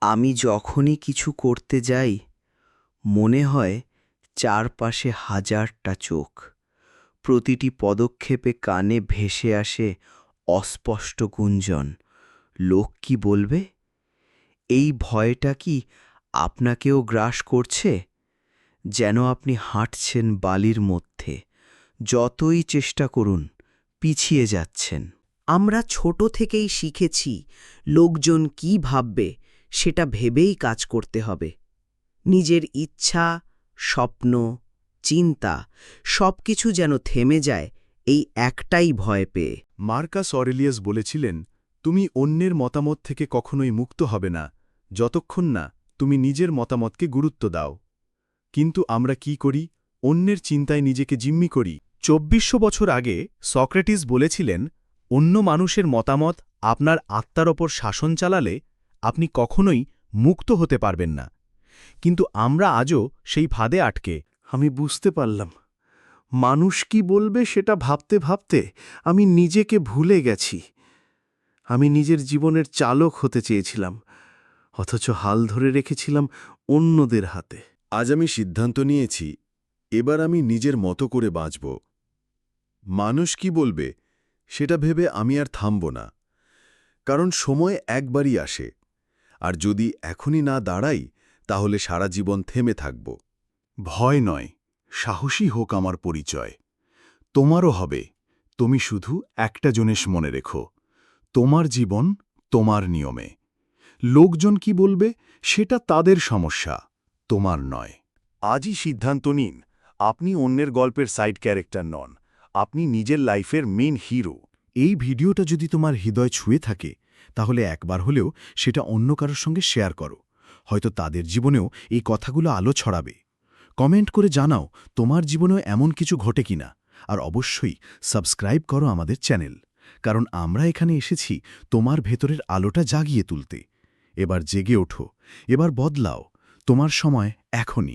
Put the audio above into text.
আমি যখনই কিছু করতে যাই মনে হয় চারপাশে হাজারটা চোখ। প্রতিটি পদক্ষেপে কানে ভেসে আসে অস্পষ্ট গুঞ্জন। লোক কি বলবে? এই ভয়টা কি আপনাকেও গ্রাস করছে? যেন আপনি হাঁটছেন বালির মধ্যে, যতই চেষ্টা করুন পিছিয়ে যাচ্ছেন। আমরা ছোট থেকেই শিখেছি লোকজন কি ভাববে সেটা ভেবেই কাজ করতে হবে। নিজের ইচ্ছা, স্বপ্ন, চিন্তা সবকিছু যেন থেমে যায় এই একটাই ভয় পেয়ে। মার্কাস অরেলিয়াস বলেছিলেন, তুমি অন্যের মতামত থেকে কখনোই মুক্ত হবে না যতক্ষণ না তুমি নিজের মতামতকে গুরুত্ব দাও। কিন্তু আমরা কি করি? অন্যের চিন্তায় নিজেকে জিম্মি করি। ২৪০০ বছর আগে সক্রেটিস বলেছিলেন, অন্য মানুষের মতামত আপনার আত্মার ওপর শাসন চালালে আপনি কখনোই মুক্ত হতে পারবেন না। কিন্তু আমরা আজও সেই ফাঁদে আটকে। আমি বুঝতে পারলাম, মানুষ কি বলবে সেটা ভাবতে ভাবতে আমি নিজেকে ভুলে গেছি। আমি নিজের জীবনের চালক হতে চেয়েছিলাম, অথচ হাল ধরে রেখেছিলাম অন্যদের হাতে। আজ আমি সিদ্ধান্ত নিয়েছি, এবার আমি নিজের মতো করে বাঁচব। মানুষ কি বলবে সেটা ভেবে আমি আর থামব না, কারণ সময় একবারই আসে, আর যদি এখনই না দাঁড়াই তাহলে সারা জীবন থেমে থাকব। ভয় নয়, সাহসী হোক আমার পরিচয়। তোমারও হবে, তুমি শুধু একটা জিনিস মনে রেখো, তোমার জীবন তোমার নিয়মে। লোকজন কি বলবে সেটা তাদের সমস্যা, তোমার নয়। আজই সিদ্ধান্ত নিন, আপনি অন্যের গল্পের সাইড ক্যারেক্টার নন, আপনি নিজের লাইফের মেইন হিরো। এই ভিডিওটা যদি তোমার হৃদয় ছুঁয়ে থাকে তাহলে একবার হলেও সেটা অন্য কারোর সঙ্গে শেয়ার করো। হয়তো তাদের জীবনেও এই কথাগুলো আলো ছড়াবে। কমেন্ট করে জানাও তোমার জীবনেও এমন কিছু ঘটে কিনা। আর অবশ্যই সাবস্ক্রাইব করো আমাদের চ্যানেল, কারণ আমরা এখানে এসেছি তোমার ভেতরের আলোটা জাগিয়ে তুলতে। এবার জেগে ওঠো, এবার বদলাও, তোমার সময় এখনই।